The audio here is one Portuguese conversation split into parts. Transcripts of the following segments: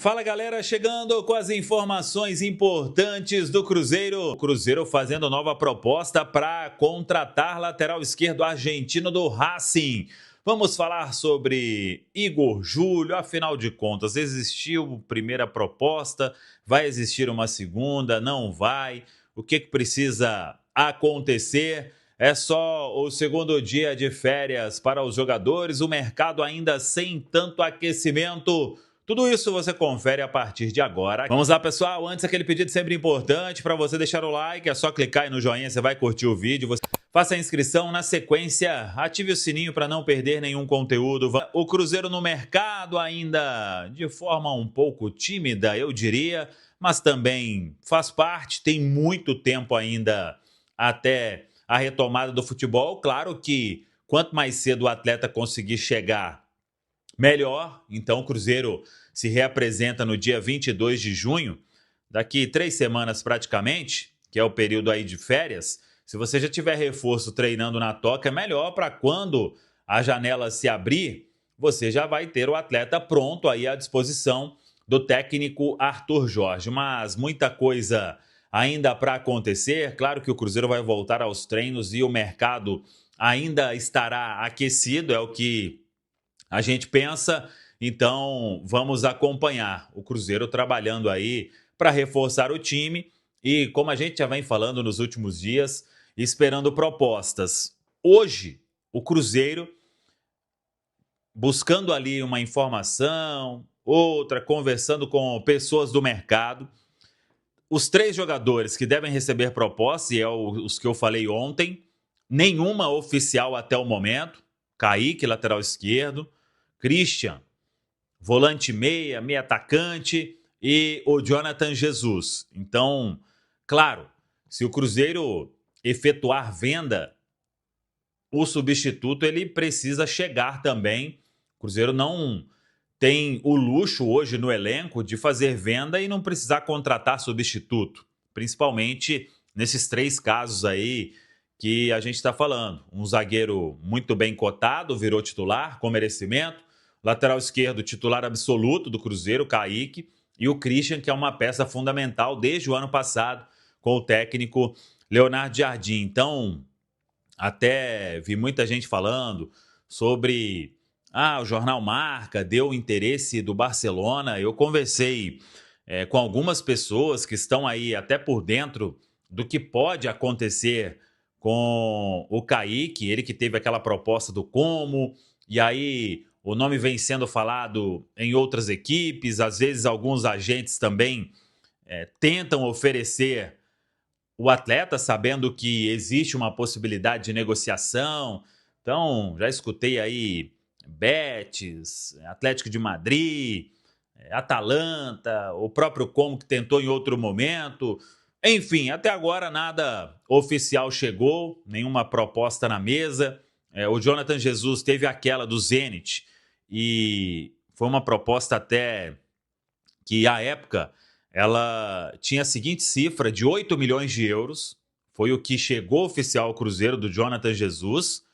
Fala galera, chegando com as informações importantes do Cruzeiro. O Cruzeiro fazendo nova proposta para contratar lateral esquerdo argentino do Racing. Vamos falar sobre Igor Júlio, afinal de contas, existiu primeira proposta, vai existir uma segunda, não vai? O que precisa acontecer? É só o segundo dia de férias para os jogadores, o mercado ainda sem tanto aquecimento. Tudo isso você confere a partir de agora. Vamos lá, pessoal. Antes, aquele pedido sempre importante para você deixar o like. É só clicar aí no joinha, você vai curtir o vídeo. Faça a inscrição. Na sequência, ative o sininho para não perder nenhum conteúdo. O Cruzeiro no mercado ainda de forma um pouco tímida, eu diria, mas também faz parte. Tem muito tempo ainda até a retomada do futebol. Claro que quanto mais cedo o atleta conseguir chegar, melhor. Então o Cruzeiro se reapresenta no dia 22 de junho, daqui 3 semanas praticamente, que é o período aí de férias. Se você já tiver reforço treinando na toca, é melhor para quando a janela se abrir, você já vai ter o atleta pronto aí à disposição do técnico Arthur Jorge. Mas muita coisa ainda para acontecer. Claro que o Cruzeiro vai voltar aos treinos e o mercado ainda estará aquecido, é o que a gente pensa. Então vamos acompanhar o Cruzeiro trabalhando aí para reforçar o time e, como a gente já vem falando nos últimos dias, esperando propostas. Hoje, o Cruzeiro buscando ali uma informação, outra, conversando com pessoas do mercado. Os 3 jogadores que devem receber propostas, e é os que eu falei ontem, nenhuma oficial até o momento. Kaique, lateral esquerdo, Christian, volante meia, meia atacante, e o Jonathan Jesus. Então, claro, se o Cruzeiro efetuar venda, o substituto ele precisa chegar também. O Cruzeiro não tem o luxo hoje no elenco de fazer venda e não precisar contratar substituto, principalmente nesses 3 casos aí que a gente está falando. Um zagueiro muito bem cotado, virou titular com merecimento. Lateral esquerdo, titular absoluto do Cruzeiro, Kaique. E o Christian, que é uma peça fundamental desde o ano passado com o técnico Leonardo Jardim. Então, até vi muita gente falando sobre o jornal Marca deu o interesse do Barcelona. Eu conversei com algumas pessoas que estão aí até por dentro do que pode acontecer com o Kaique, ele que teve aquela proposta do Como, e aí o nome vem sendo falado em outras equipes, às vezes alguns agentes também tentam oferecer o atleta, sabendo que existe uma possibilidade de negociação. Então, já escutei aí Betis, Atlético de Madrid, Atalanta, o próprio Como que tentou em outro momento. Enfim, até agora nada oficial chegou, nenhuma proposta na mesa. O Jonathan Jesus teve aquela do Zenit e foi uma proposta até que, à época, ela tinha a seguinte cifra de 8 milhões de euros. Foi o que chegou oficial ao Cruzeiro do Jonathan Jesus.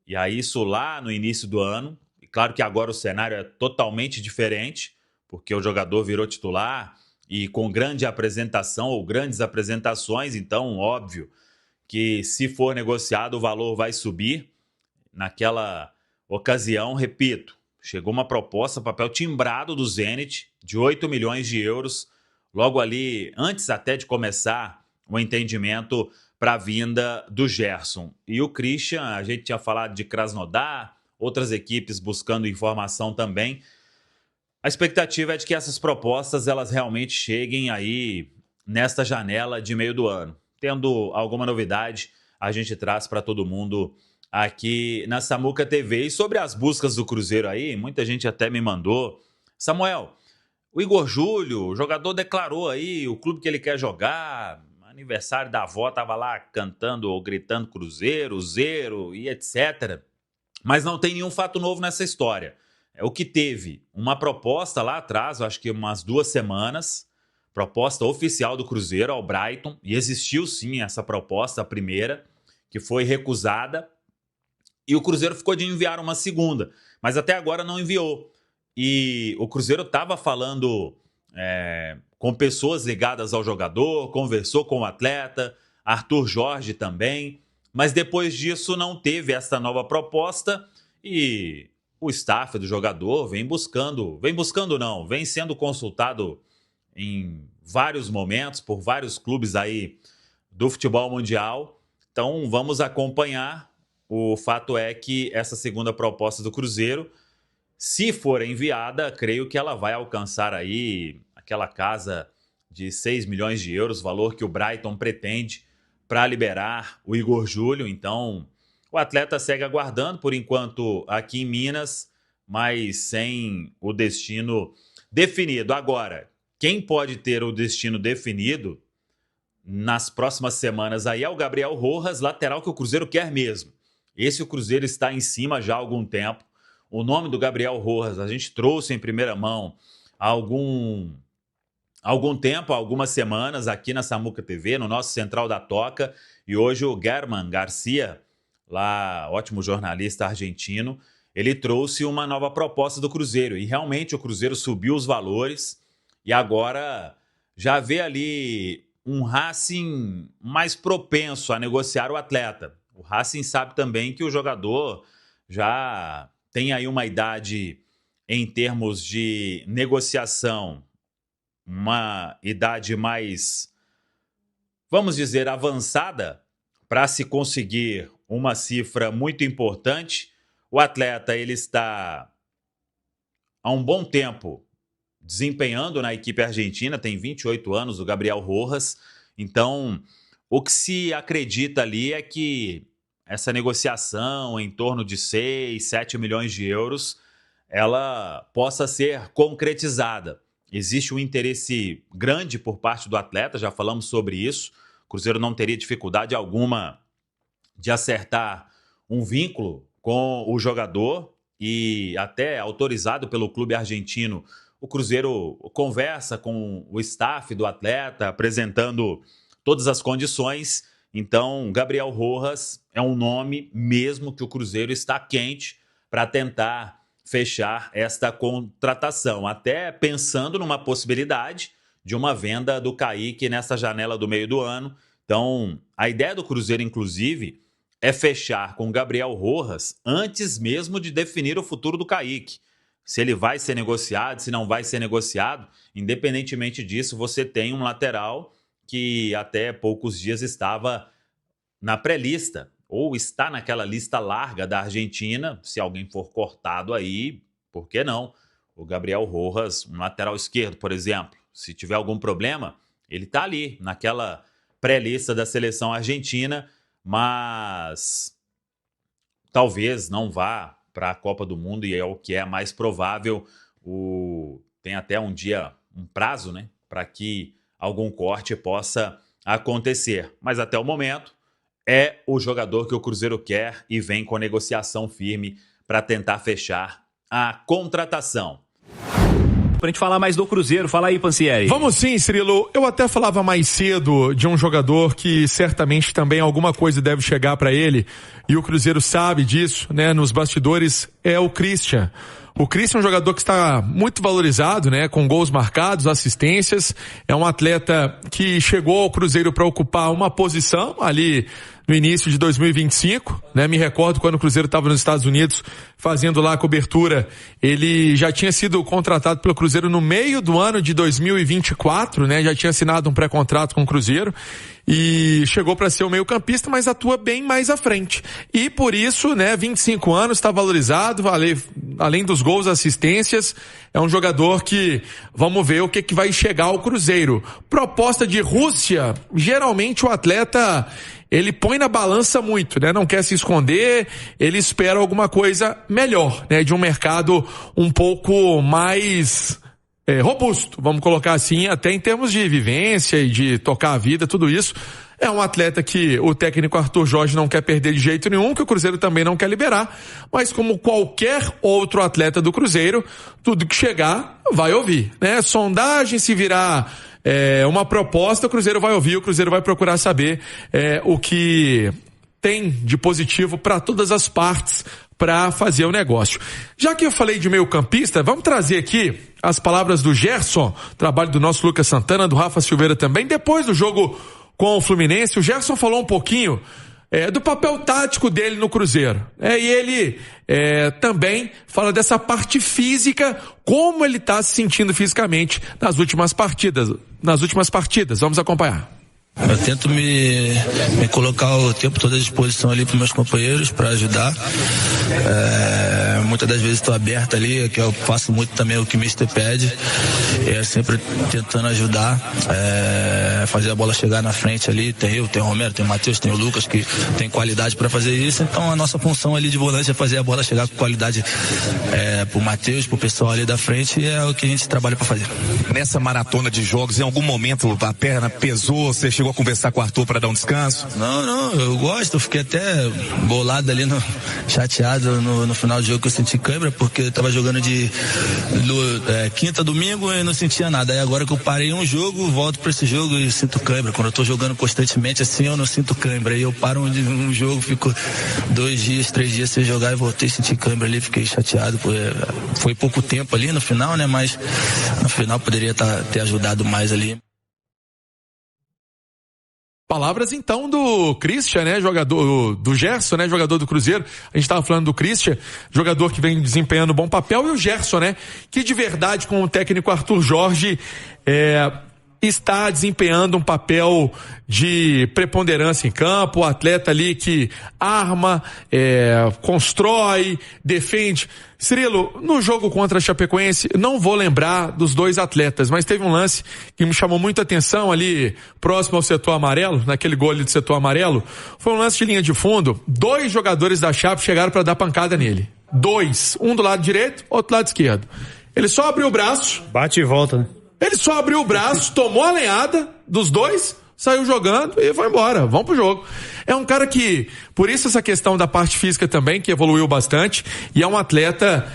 E aí isso lá no início do ano. E claro que agora o cenário é totalmente diferente, porque o jogador virou titular e com grande apresentação ou grandes apresentações. Então, óbvio que se for negociado o valor vai subir. Naquela ocasião, repito, chegou uma proposta, papel timbrado do Zenit, de 8 milhões de euros, logo ali, antes até de começar o entendimento para a vinda do Gerson. E o Christian, a gente tinha falado de Krasnodar, outras equipes buscando informação também. A expectativa é de que essas propostas elas realmente cheguem aí nesta janela de meio do ano. Tendo alguma novidade, a gente traz para todo mundo aqui na Samuca TV. E sobre as buscas do Cruzeiro aí, muita gente até me mandou: Samuel, o Igor Júlio, o jogador declarou aí o clube que ele quer jogar, aniversário da avó, tava lá cantando ou gritando Cruzeiro, Zero e etc. Mas não tem nenhum fato novo nessa história. É o que teve uma proposta lá atrás, eu acho que umas 2 semanas, proposta oficial do Cruzeiro ao Brighton, e existiu sim essa proposta, a primeira, que foi recusada, e o Cruzeiro ficou de enviar uma segunda, mas até agora não enviou. E o Cruzeiro estava falando com pessoas ligadas ao jogador, conversou com o atleta, Arthur Jorge também, mas depois disso não teve essa nova proposta e o staff do jogador vem sendo consultado em vários momentos por vários clubes aí do futebol mundial. Então vamos acompanhar. O fato é que essa segunda proposta do Cruzeiro, se for enviada, creio que ela vai alcançar aí aquela casa de 6 milhões de euros, valor que o Brighton pretende para liberar o Igor Júlio. Então, o atleta segue aguardando, por enquanto, aqui em Minas, mas sem o destino definido. Agora, quem pode ter o destino definido nas próximas semanas aí é o Gabriel Rojas, lateral que o Cruzeiro quer mesmo. Esse o Cruzeiro está em cima já há algum tempo. O nome do Gabriel Rojas a gente trouxe em primeira mão há algum tempo, algumas semanas, aqui na Samuca TV, no nosso Central da Toca. E hoje o German Garcia, lá, ótimo jornalista argentino, ele trouxe uma nova proposta do Cruzeiro. E realmente o Cruzeiro subiu os valores e agora já vê ali um Racing mais propenso a negociar o atleta. O Racing sabe também que o jogador já tem aí uma idade em termos de negociação, uma idade mais, vamos dizer, avançada para se conseguir uma cifra muito importante. O atleta ele está há um bom tempo desempenhando na equipe argentina, tem 28 anos, o Gabriel Rojas. Então, o que se acredita ali é que essa negociação em torno de 6, 7 milhões de euros, ela possa ser concretizada. Existe um interesse grande por parte do atleta, já falamos sobre isso. O Cruzeiro não teria dificuldade alguma de acertar um vínculo com o jogador e até autorizado pelo clube argentino. O Cruzeiro conversa com o staff do atleta, apresentando todas as condições. Então, Gabriel Rojas é um nome mesmo que o Cruzeiro está quente para tentar fechar esta contratação, até pensando numa possibilidade de uma venda do Kaique nessa janela do meio do ano. Então, a ideia do Cruzeiro, inclusive, é fechar com Gabriel Rojas antes mesmo de definir o futuro do Kaique. Se ele vai ser negociado, se não vai ser negociado, independentemente disso, você tem um lateral que até poucos dias estava na pré-lista, ou está naquela lista larga da Argentina. Se alguém for cortado aí, por que não? O Gabriel Rojas, um lateral esquerdo, por exemplo, se tiver algum problema, ele está ali, naquela pré-lista da seleção argentina, mas talvez não vá para a Copa do Mundo, e é o que é mais provável. Tem até um prazo, né, para que algum corte possa acontecer. Mas até o momento é o jogador que o Cruzeiro quer e vem com negociação firme para tentar fechar a contratação. Pra gente falar mais do Cruzeiro, fala aí, Pansieri. Vamos sim, Cirilo. Eu até falava mais cedo de um jogador que certamente também alguma coisa deve chegar para ele, e o Cruzeiro sabe disso, né? Nos bastidores, é o Christian. O Christian é um jogador que está muito valorizado, né? Com gols marcados, assistências. É um atleta que chegou ao Cruzeiro para ocupar uma posição ali no início de 2025, né? Me recordo quando o Cruzeiro estava nos Estados Unidos fazendo lá a cobertura, ele já tinha sido contratado pelo Cruzeiro no meio do ano de 2024, né? Já tinha assinado um pré-contrato com o Cruzeiro e chegou para ser o meio-campista, mas atua bem mais à frente. E por isso, né, 25 anos, está valorizado, além dos gols, assistências, é um jogador que vamos ver o que vai chegar ao Cruzeiro. Proposta de Rússia, geralmente o atleta ele põe na balança muito, né? Não quer se esconder, ele espera alguma coisa melhor, né? De um mercado um pouco mais robusto, vamos colocar assim, até em termos de vivência e de tocar a vida, tudo isso. É um atleta que o técnico Arthur Jorge não quer perder de jeito nenhum, que o Cruzeiro também não quer liberar, mas como qualquer outro atleta do Cruzeiro, tudo que chegar vai ouvir, né? Sondagem, se virar uma proposta, o Cruzeiro vai ouvir, o Cruzeiro vai procurar saber o que tem de positivo para todas as partes, para fazer o negócio. Já que eu falei de meio-campista, vamos trazer aqui as palavras do Gerson, trabalho do nosso Lucas Santana, do Rafa Silveira também. Depois do jogo com o Fluminense, o Gerson falou um pouquinho do papel tático dele no Cruzeiro. E ele também fala dessa parte física, como ele está se sentindo fisicamente nas últimas partidas. Vamos acompanhar. Eu tento me colocar o tempo todo à disposição ali para meus companheiros, para ajudar. Muitas das vezes estou aberto ali, que eu faço muito também o que o Mister pede. Sempre tentando ajudar, fazer a bola chegar na frente ali. Tem eu, tem o Romero, tem o Matheus, tem o Lucas, que tem qualidade para fazer isso. Então a nossa função ali de volante é fazer a bola chegar com qualidade pro Matheus, pro pessoal ali da frente, e é o que a gente trabalha para fazer. Nessa maratona de jogos, em algum momento a perna pesou, você chegou a conversar com o Arthur para dar um descanso? Não, eu gosto, eu fiquei até bolado ali, chateado no final do jogo que eu senti câimbra, porque eu tava jogando de quinta, domingo e não sentia nada. Aí agora que eu parei um jogo, volto para esse jogo e sinto câimbra. Quando eu tô jogando constantemente assim, eu não sinto câimbra. Aí eu paro um jogo, fico 2 dias, 3 dias sem jogar e voltei a sentir câimbra ali, fiquei chateado. Foi pouco tempo ali no final, né? Mas no final poderia ter ajudado mais ali. Palavras então do Christian, né, jogador do Gerson, né, jogador do Cruzeiro. A gente estava falando do Christian, jogador que vem desempenhando um bom papel, e o Gerson, né, que de verdade com o técnico Arthur Jorge está desempenhando um papel de preponderância em campo, o atleta ali que arma, constrói, defende. Cirilo, no jogo contra a Chapecoense, não vou lembrar dos 2 atletas, mas teve um lance que me chamou muita atenção ali, próximo ao setor amarelo, naquele gol ali do setor amarelo. Foi um lance de linha de fundo, 2 jogadores da Chape chegaram para dar pancada nele. 2, um do lado direito, outro do lado esquerdo. Ele só abriu o braço. Bate e volta, né? Ele só abriu o braço, tomou a lenhada dos 2, saiu jogando e foi embora. Vamos pro jogo. É um cara que, por isso essa questão da parte física também, que evoluiu bastante, e é um atleta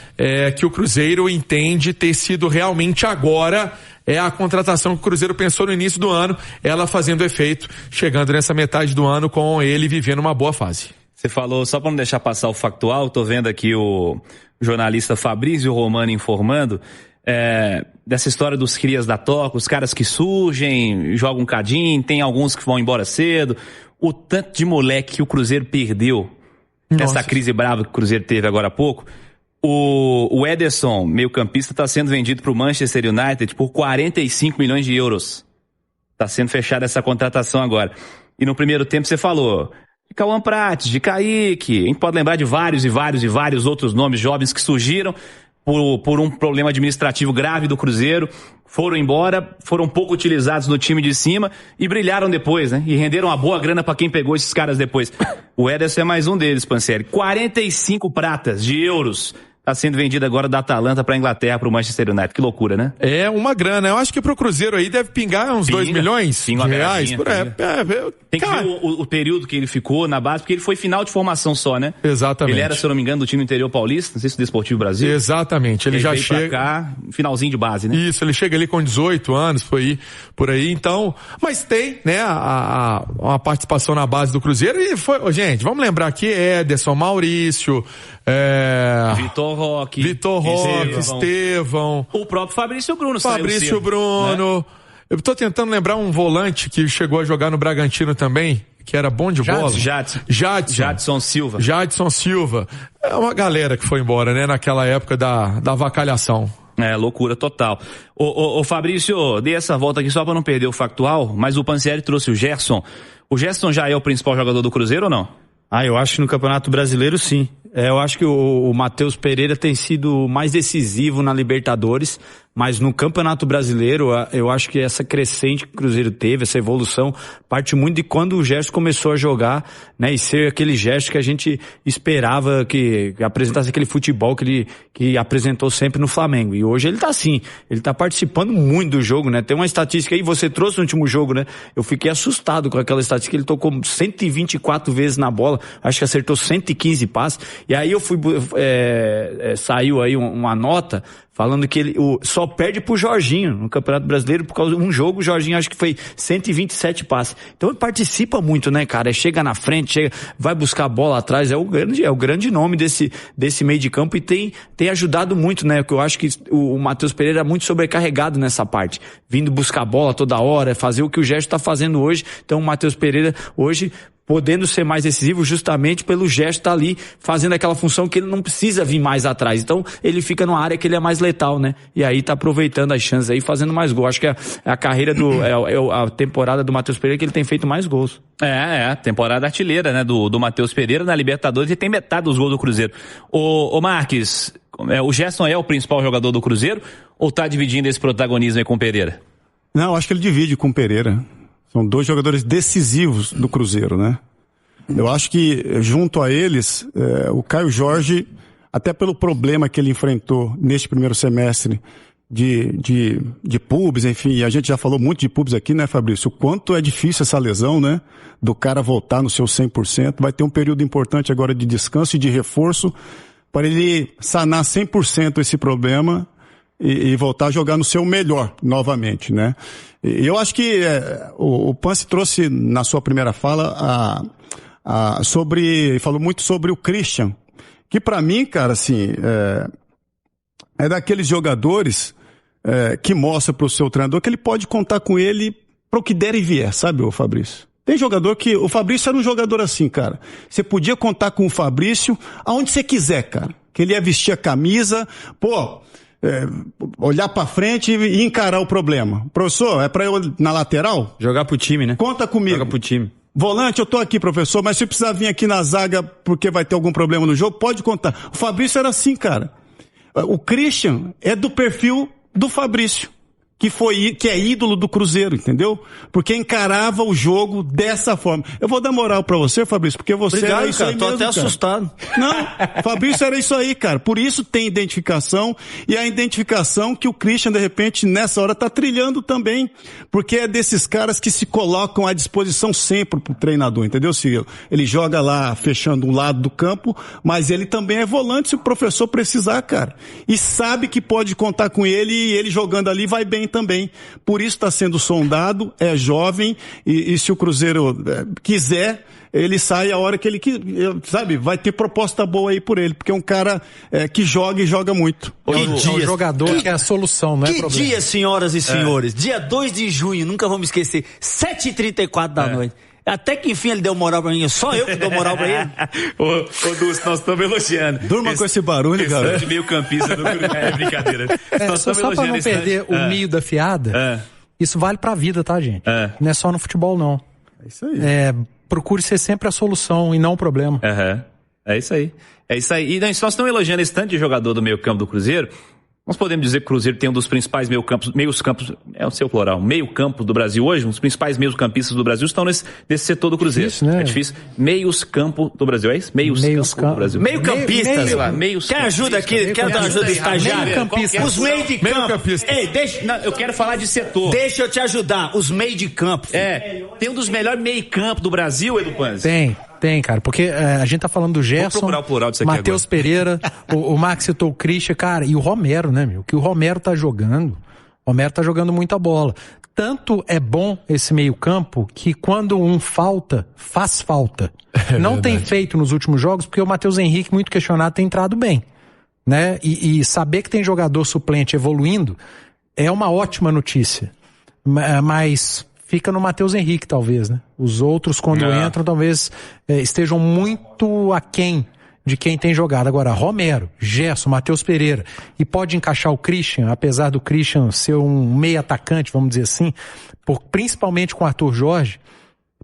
que o Cruzeiro entende ter sido realmente agora a contratação que o Cruzeiro pensou no início do ano, ela fazendo efeito, chegando nessa metade do ano com ele vivendo uma boa fase. Você falou, só para não deixar passar o factual, tô vendo aqui o jornalista Fabrício Romano informando dessa história dos crias da toca, os caras que surgem, jogam um cadinho, tem alguns que vão embora cedo. O tanto de moleque que o Cruzeiro perdeu nessa crise brava que o Cruzeiro teve agora há pouco. O Ederson, meio campista, está sendo vendido para o Manchester United por 45 milhões de euros. Está sendo fechada essa contratação agora. E no primeiro tempo você falou de Cauã Prates, de Kaique, a gente pode lembrar de vários outros nomes jovens que surgiram por um problema administrativo grave do Cruzeiro, foram embora, foram pouco utilizados no time de cima e brilharam depois, né? E renderam uma boa grana pra quem pegou esses caras depois. O Ederson é mais um deles, Pansieri. 45 pratas de euros. Tá sendo vendido agora da Atalanta pra Inglaterra, pro Manchester United. Que loucura, né? É uma grana. Eu acho que pro Cruzeiro aí deve pingar uns 2 milhões de reais. Tem que ver o período que ele ficou na base, porque ele foi final de formação só, né? Exatamente. Ele era, se eu não me engano, do time interior paulista, não sei se do Desportivo Brasil. Exatamente. Ele já veio chega... pra cá, finalzinho de base, né? Isso, ele chega ali com 18 anos, por aí, então... Mas tem, né, uma participação na base do Cruzeiro e foi... Gente, vamos lembrar aqui, Ederson, Maurício... Vitor Roque, Estevão, o próprio Fabrício Bruno. Né? Eu tô tentando lembrar um volante que chegou a jogar no Bragantino também, que era bom de bola. Jadson Silva. É uma galera que foi embora, né, naquela época da avacalhação. É, loucura total. Ô Fabrício, dei essa volta aqui só pra não perder o factual, mas o Pansieri trouxe o Gerson. O Gerson já é o principal jogador do Cruzeiro ou não? Eu acho que no Campeonato Brasileiro sim. Eu acho que o Matheus Pereira tem sido mais decisivo na Libertadores, mas no Campeonato Brasileiro eu acho que essa crescente que o Cruzeiro teve, essa evolução, parte muito de quando o Gerson começou a jogar, né, e ser aquele Gerson que a gente esperava que apresentasse aquele futebol que apresentou sempre no Flamengo. E hoje ele tá assim, ele tá participando muito do jogo, né? Tem uma estatística aí, você trouxe no último jogo, né? Eu fiquei assustado com aquela estatística, ele tocou 124 vezes na bola, acho que acertou 115 passes. E aí eu fui, saiu aí uma nota falando que ele só perde pro Jorginho no Campeonato Brasileiro por causa de um jogo. O Jorginho acho que foi 127 passes. Então ele participa muito, né, cara? Chega na frente, vai buscar a bola atrás. É o grande nome desse meio de campo e tem ajudado muito, né? Porque eu acho que o Matheus Pereira é muito sobrecarregado nessa parte. Vindo buscar a bola toda hora, fazer o que o Gerson tá fazendo hoje. Então o Matheus Pereira hoje podendo ser mais decisivo justamente pelo gesto estar ali fazendo aquela função que ele não precisa vir mais atrás. Então ele fica numa área que ele é mais letal, né? E aí tá aproveitando as chances aí, fazendo mais gols. Acho que é a carreira a temporada do Matheus Pereira que ele tem feito mais gols. Temporada artilheira, né, do Matheus Pereira na Libertadores, e tem metade dos gols do Cruzeiro. Ô Marques, o Gerson é o principal jogador do Cruzeiro ou tá dividindo esse protagonismo aí com o Pereira? Não, acho que ele divide com o Pereira. São dois jogadores decisivos do Cruzeiro, né? Eu acho que, junto a eles, o Caio Jorge, até pelo problema que ele enfrentou neste primeiro semestre de pubs, enfim, e a gente já falou muito de pubs aqui, né, Fabrício? O quanto é difícil essa lesão, né? Do cara voltar no seu 100%. Vai ter um período importante agora de descanso e de reforço para ele sanar 100% esse problema e voltar a jogar no seu melhor novamente, né? E eu acho que o Pansi trouxe na sua primeira fala falou muito sobre o Christian, que pra mim, cara, assim, é daqueles jogadores que mostra pro seu treinador que ele pode contar com ele pro que der e vier, sabe, ô Fabrício? Tem jogador que... O Fabrício era um jogador assim, cara. Você podia contar com o Fabrício aonde você quiser, cara. Que ele ia vestir a camisa, olhar pra frente e encarar o problema. Professor, é pra eu na lateral? Jogar pro time, né? Conta comigo. Joga pro time. Volante, eu tô aqui, professor, mas se precisar vir aqui na zaga porque vai ter algum problema no jogo, pode contar. O Fabrício era assim, cara. O Christian é do perfil do Fabrício, que é ídolo do Cruzeiro, entendeu? Porque encarava o jogo dessa forma. Eu vou dar moral pra você, Fabrício, porque você Obrigado, era isso cara, aí tô mesmo, até cara. assustado. Não, Fabrício era isso aí, cara. Por isso tem identificação, e a identificação que o Christian, de repente, nessa hora tá trilhando também, porque é desses caras que se colocam à disposição sempre pro treinador, entendeu, Ciro? Ele joga lá, fechando um lado do campo, mas ele também é volante se o professor precisar, cara. E sabe que pode contar com ele, e ele jogando ali vai bem também. Por isso está sendo sondado, é jovem, e se o Cruzeiro quiser, ele sai a hora que ele sabe, vai ter proposta boa aí por ele, porque é um cara que joga e joga muito. É um jogador que é a solução, não é problema. Que dia, senhoras e senhores, dia 2 de junho, nunca vamos esquecer, 7h34 da noite. Até que enfim ele deu moral pra mim, só eu que dou moral pra ele. Ô Dulce, nós estamos elogiando. Durma com esse barulho, cara. De meio campista do Cruzeiro. É brincadeira. Só pra não perder o meio da fiada, isso vale pra vida, tá, gente? Não é só no futebol, não. É isso aí. Procure ser sempre a solução e não o problema. É isso aí. É isso aí. E nós estamos elogiando esse tanto de jogador do meio campo do Cruzeiro. Nós podemos dizer que o Cruzeiro tem um dos principais meios campos, é o seu plural, meio campo do Brasil hoje, um dos principais meios campistas do Brasil estão nesse setor do Cruzeiro. Difícil, né? É difícil. Meios campo do Brasil, é isso? Meios campo do Brasil. Meio campistas. Quer ajuda aqui? Quer dar ajuda estagiária? Meio campista. Os meio de campo. Ei, deixa... Não, eu quero falar de setor. Deixa eu te ajudar. Os meio de campo. Tem um dos melhores meio campo do Brasil, Edu Panzi. Tem, cara, porque a gente tá falando do Gerson, Matheus Pereira, o Max citou o Christian, cara, e o Romero, né, meu? Que o Romero tá jogando. O Romero tá jogando muita bola. Tanto é bom esse meio-campo que quando um falta, faz falta. Não tem feito nos últimos jogos, porque o Matheus Henrique, muito questionado, tem entrado bem, né? E saber que tem jogador suplente evoluindo é uma ótima notícia. Mas fica no Matheus Henrique, talvez, né? Os outros, quando entram, talvez estejam muito aquém de quem tem jogado. Agora, Romero, Gerson, Matheus Pereira, e pode encaixar o Christian, apesar do Christian ser um meio atacante, vamos dizer assim, principalmente com o Arthur Jorge,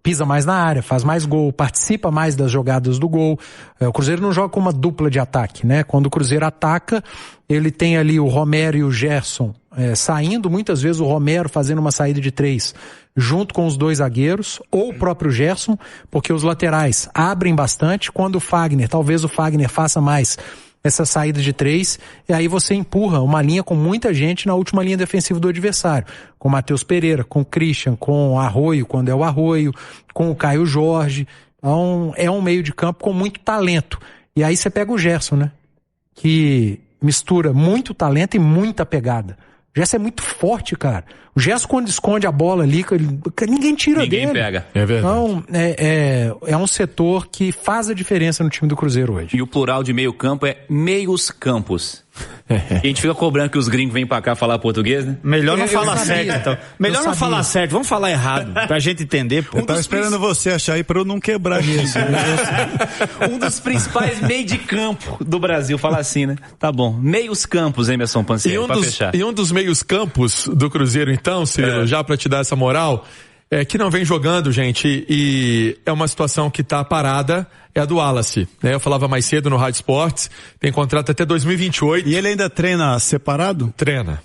pisa mais na área, faz mais gol, participa mais das jogadas do gol. O Cruzeiro não joga com uma dupla de ataque, né? Quando o Cruzeiro ataca, ele tem ali o Romero e o Gerson saindo, muitas vezes o Romero fazendo uma saída de 3 junto com os dois zagueiros, ou o próprio Gerson, porque os laterais abrem bastante. Quando talvez o Fagner faça mais essa saída de 3, e aí você empurra uma linha com muita gente na última linha defensiva do adversário, com o Matheus Pereira, com o Christian, com o Arroio, quando é o Arroio, com o Caio Jorge. Então, é um meio de campo com muito talento. E aí você pega o Gerson, né? Que mistura muito talento e muita pegada. O Gerson é muito forte, cara. O Gerson, quando esconde a bola ali, ninguém tira dele. Ninguém pega. É verdade. Então, é um setor que faz a diferença no time do Cruzeiro hoje. E o plural de meio campo é meios campos. A gente fica cobrando que os gringos vêm pra cá falar português, né? Melhor não falar certo, então. Melhor não falar certo, vamos falar errado, pra gente entender. Pô. Eu tava esperando você achar aí pra eu não quebrar isso. Um dos principais meio de campo do Brasil, fala assim, né? Tá bom. Meios campos, Emerson Pansieri, pra fechar. E um dos meios campos do Cruzeiro, então, Cirilo, já pra te dar essa moral, que não vem jogando, gente, e é uma situação que tá parada, é a do Wallace, né? Eu falava mais cedo no Rádio Esportes, tem contrato até 2028. E ele ainda treina separado? Treina.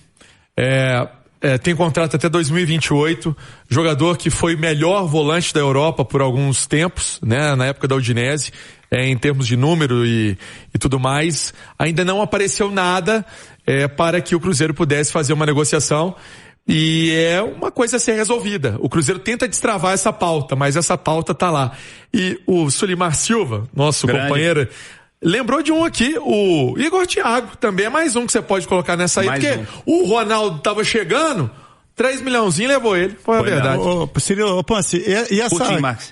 Tem contrato até 2028, jogador que foi melhor volante da Europa por alguns tempos, né? Na época da Udinese, em termos de número e tudo mais. Ainda não apareceu nada para que o Cruzeiro pudesse fazer uma negociação. E é uma coisa a ser resolvida. O Cruzeiro tenta destravar essa pauta, mas essa pauta tá lá. E o Sulimar Silva, nosso companheiro, lembrou de um aqui, o Igor Thiago, também é mais um que você pode colocar nessa aí, porque o Ronaldo tava chegando, 3 milhãozinhos levou ele, foi a verdade. Cirilo, Pansi, e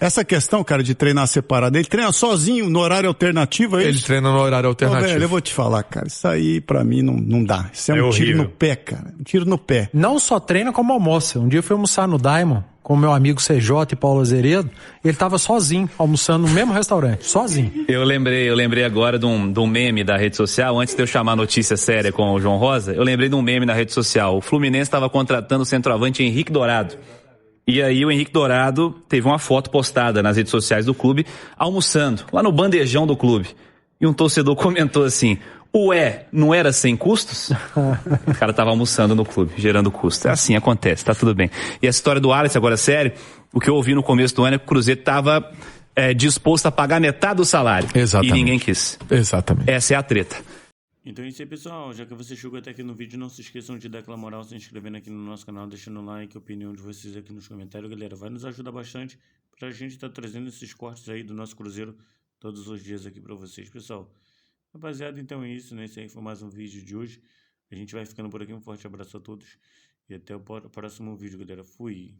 essa questão, cara, de treinar separado, ele treina sozinho no horário alternativo, é isso? Ele treina no horário alternativo. Velho, eu vou te falar, cara, isso aí pra mim não dá. Isso é um tiro no pé, cara, um tiro no pé. Não só treina como almoça. Um dia eu fui almoçar no Diamond com meu amigo CJ e Paulo Azeredo, ele tava sozinho, almoçando no mesmo restaurante, sozinho. Eu lembrei agora de um meme da rede social, antes de eu chamar a notícia séria com o João Rosa, eu lembrei de um meme na rede social. O Fluminense estava contratando o centroavante Henrique Dourado. E aí o Henrique Dourado teve uma foto postada nas redes sociais do clube, almoçando, lá no bandejão do clube. E um torcedor comentou assim: ué, não era sem custos? O cara tava almoçando no clube, gerando custo. É assim, acontece, tá tudo bem. E a história do Wallace, agora sério, o que eu ouvi no começo do ano é que o Cruzeiro tava disposto a pagar metade do salário. Exatamente. E ninguém quis. Exatamente. Essa é a treta. Então é isso aí, pessoal. Já que você chegou até aqui no vídeo, não se esqueçam de dar aquela moral, se inscrevendo aqui no nosso canal, deixando o like, a opinião de vocês aqui nos comentários. Galera, vai nos ajudar bastante pra gente estar trazendo esses cortes aí do nosso Cruzeiro todos os dias aqui pra vocês, pessoal. Rapaziada, então é isso, né? Esse aí foi mais um vídeo de hoje. A gente vai ficando por aqui. Um forte abraço a todos e até o próximo vídeo, galera. Fui!